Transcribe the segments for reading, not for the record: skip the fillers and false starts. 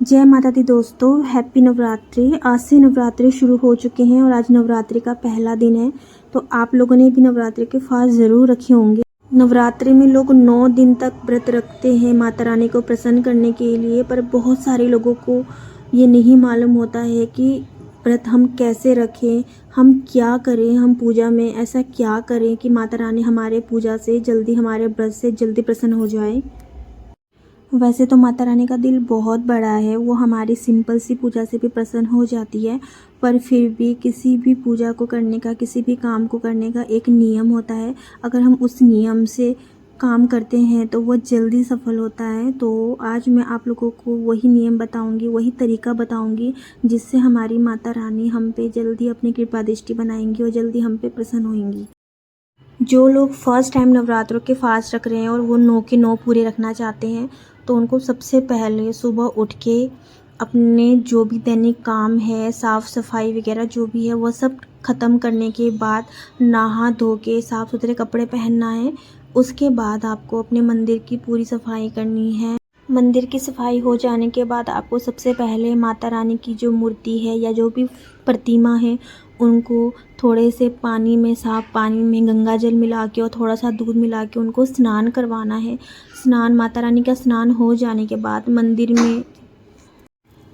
जय माता दी दोस्तों, हैप्पी नवरात्रि। आज से नवरात्रि शुरू हो चुके हैं और आज नवरात्रि का पहला दिन है। तो आप लोगों ने भी नवरात्रि के फास्ट ज़रूर रखे होंगे। नवरात्रि में लोग 9 दिन तक व्रत रखते हैं माता रानी को प्रसन्न करने के लिए, पर बहुत सारे लोगों को ये नहीं मालूम होता है कि व्रत हम कैसे रखें, हम क्या करें, हम पूजा में ऐसा क्या करें कि माता रानी हमारे पूजा से जल्दी, हमारे व्रत से जल्दी प्रसन्न हो जाए। वैसे तो माता रानी का दिल बहुत बड़ा है, वो हमारी सिंपल सी पूजा से भी प्रसन्न हो जाती है, पर फिर भी किसी भी पूजा को करने का, किसी भी काम को करने का एक नियम होता है। अगर हम उस नियम से काम करते हैं तो वो जल्दी सफल होता है। तो आज मैं आप लोगों को वही नियम बताऊंगी, वही तरीका बताऊंगी जिससे हमारी माता रानी हम पे जल्दी अपनी कृपा दृष्टि बनाएंगी और जल्दी हम पे प्रसन्न होंगी। जो लोग फर्स्ट टाइम नवरात्रों के फास्ट रख रहे हैं और वो 9 के 9 पूरे रखना चाहते हैं, तो उनको सबसे पहले सुबह उठ के अपने जो भी दैनिक काम है, साफ़ सफाई वगैरह जो भी है, वो सब ख़त्म करने के बाद नहा धो के साफ़ सुथरे कपड़े पहनना है। उसके बाद आपको अपने मंदिर की पूरी सफाई करनी है। मंदिर की सफाई हो जाने के बाद आपको सबसे पहले माता रानी की जो मूर्ति है या जो भी प्रतिमा है, उनको थोड़े से पानी में, साफ़ पानी में गंगा जल मिला के और थोड़ा सा दूध मिला के उनको स्नान करवाना है। स्नान, माता रानी का स्नान हो जाने के बाद मंदिर में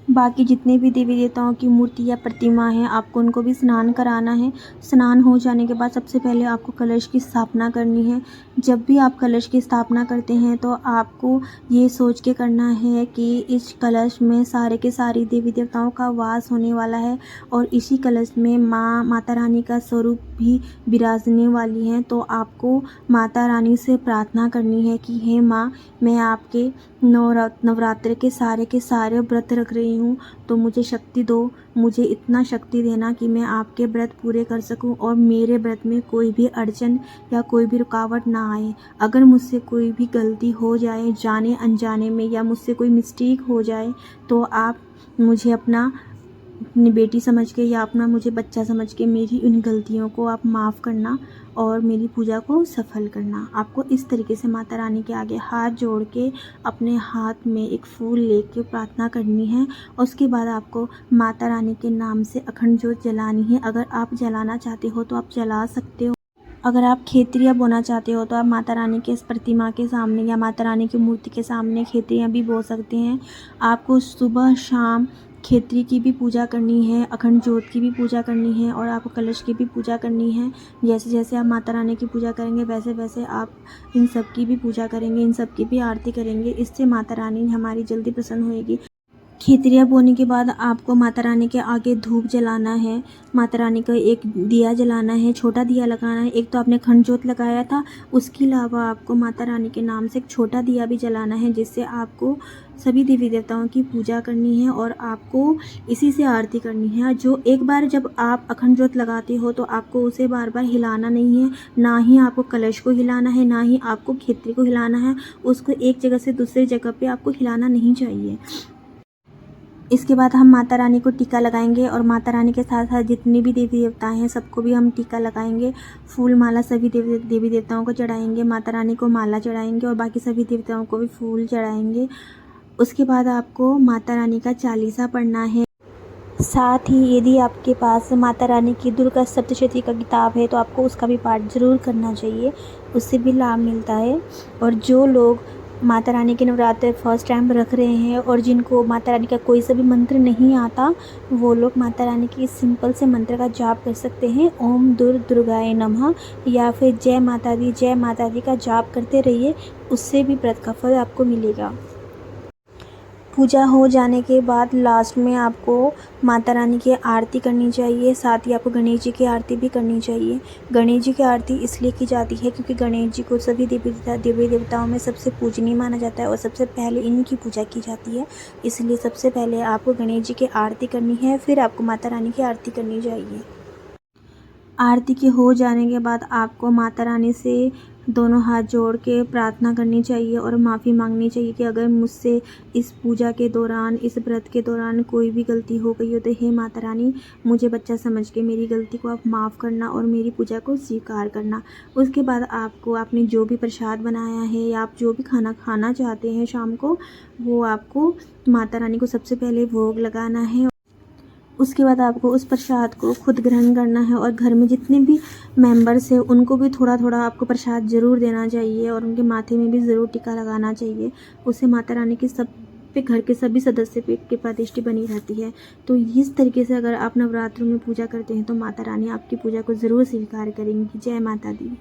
बाकी जितने भी देवी देवताओं की मूर्ति या प्रतिमा है, आपको उनको भी स्नान कराना है। स्नान हो जाने के बाद सबसे पहले आपको कलश की स्थापना करनी है। जब भी आप कलश की स्थापना करते हैं तो आपको ये सोच के करना है कि इस कलश में सारे के सारी देवी देवताओं का वास होने वाला है और इसी कलश में माता रानी का स्वरूप भी विराजने वाली हैं। तो आपको माता रानी से प्रार्थना करनी है कि हे माँ, मैं आपके नवरात्र के सारे व्रत रख रही हूँ, तो मुझे शक्ति दो, मुझे इतना शक्ति देना कि मैं आपके व्रत पूरे कर सकूं और मेरे व्रत में कोई भी अड़चन या कोई भी रुकावट ना आए। अगर मुझसे कोई भी गलती हो जाए जाने अनजाने में, या मुझसे कोई मिस्टेक हो जाए, तो आप मुझे अपनी बेटी समझ के या अपना मुझे बच्चा समझ के मेरी उन गलतियों को आप माफ़ करना और मेरी पूजा को सफल करना। आपको इस तरीके से माता रानी के आगे हाथ जोड़ के अपने हाथ में एक फूल लेके प्रार्थना करनी है। और उसके बाद आपको माता रानी के नाम से अखंड ज्योत जलानी है। अगर आप जलाना चाहते हो तो आप जला सकते हो। अगर आप खेतरियाँ बोना चाहते हो तो आप माता रानी के इस प्रतिमा के सामने या माता रानी की मूर्ति के सामने खेतरियाँ भी बो सकते हैं। आपको सुबह शाम खेतरी की भी पूजा करनी है, अखंड ज्योत की भी पूजा करनी है और आपको कलश की भी पूजा करनी है। जैसे जैसे आप माता रानी की पूजा करेंगे वैसे वैसे आप इन सब की भी पूजा करेंगे, इन सब की भी आरती करेंगे। इससे माता रानी हमारी जल्दी प्रसन्न होएगी। खेतरिया बोने के बाद आपको माता रानी के आगे धूप जलाना है। माता रानी का एक दिया जलाना है, छोटा दिया लगाना है। एक तो आपने अखंड ज्योत लगाया था, उसके अलावा आपको माता रानी के नाम से एक छोटा दिया भी जलाना है, जिससे आपको सभी देवी देवताओं की पूजा करनी है और आपको इसी से आरती करनी है। जो एक बार जब आप अखंड ज्योत लगाते हो तो आपको उसे बार बार हिलाना नहीं है, ना ही आपको कलश को हिलाना है, ना ही आपको खेतरी को हिलाना है। उसको एक जगह से दूसरी जगह पे आपको हिलाना नहीं चाहिए। इसके बाद हम माता रानी को टीका लगाएंगे और माता रानी के साथ साथ जितनी भी देवी देवता हैं सबको भी हम टीका लगाएंगे। फूल माला सभी देवी देवताओं को चढ़ाएंगे, माता रानी को माला चढ़ाएंगे और बाकी सभी देवताओं को भी फूल चढ़ाएंगे। उसके बाद आपको माता रानी का चालीसा पढ़ना है। साथ ही यदि आपके पास माता रानी की दुर्गा सप्तशती का किताब है तो आपको उसका भी पाठ ज़रूर करना चाहिए, उससे भी लाभ मिलता है। और जो लोग माता रानी के नवरात्र फर्स्ट टाइम रख रहे हैं और जिनको माता रानी का कोई सा भी मंत्र नहीं आता, वो लोग माता रानी की इस सिंपल से मंत्र का जाप कर सकते हैं। ओम दुर्गाय नमः या फिर जय माता दी का जाप करते रहिए, उससे भी व्रत का फल आपको मिलेगा। पूजा हो जाने के बाद लास्ट में आपको माता रानी की आरती करनी चाहिए। साथ ही आपको गणेश जी की आरती भी करनी चाहिए। गणेश जी की आरती इसलिए की जाती है क्योंकि गणेश जी को सभी देवी देवताओं में सबसे पूजनीय माना जाता है और सबसे पहले इनकी पूजा की जाती है। इसलिए सबसे पहले आपको गणेश जी की आरती करनी है, फिर आपको माता रानी की आरती करनी चाहिए। आरती के हो जाने के बाद आपको माता रानी से दोनों हाथ जोड़ के प्रार्थना करनी चाहिए और माफ़ी मांगनी चाहिए कि अगर मुझसे इस पूजा के दौरान, इस व्रत के दौरान कोई भी गलती हो गई हो तो हे माता रानी, मुझे बच्चा समझ के मेरी गलती को आप माफ़ करना और मेरी पूजा को स्वीकार करना। उसके बाद आपको आपने जो भी प्रसाद बनाया है या आप जो भी खाना खाना चाहते हैं शाम को, वो आपको माता रानी को सबसे पहले भोग लगाना है। उसके बाद आपको उस प्रसाद को खुद ग्रहण करना है और घर में जितने भी मेंबर्स हैं उनको भी थोड़ा थोड़ा आपको प्रसाद ज़रूर देना चाहिए और उनके माथे में भी ज़रूर टीका लगाना चाहिए। उससे माता रानी के सब पे, घर के सभी सदस्य पे कृपा दृष्टि बनी रहती है। तो इस तरीके से अगर आप नवरात्रों में पूजा करते हैं तो माता रानी आपकी पूजा को ज़रूर स्वीकार करेंगी। जय माता दी।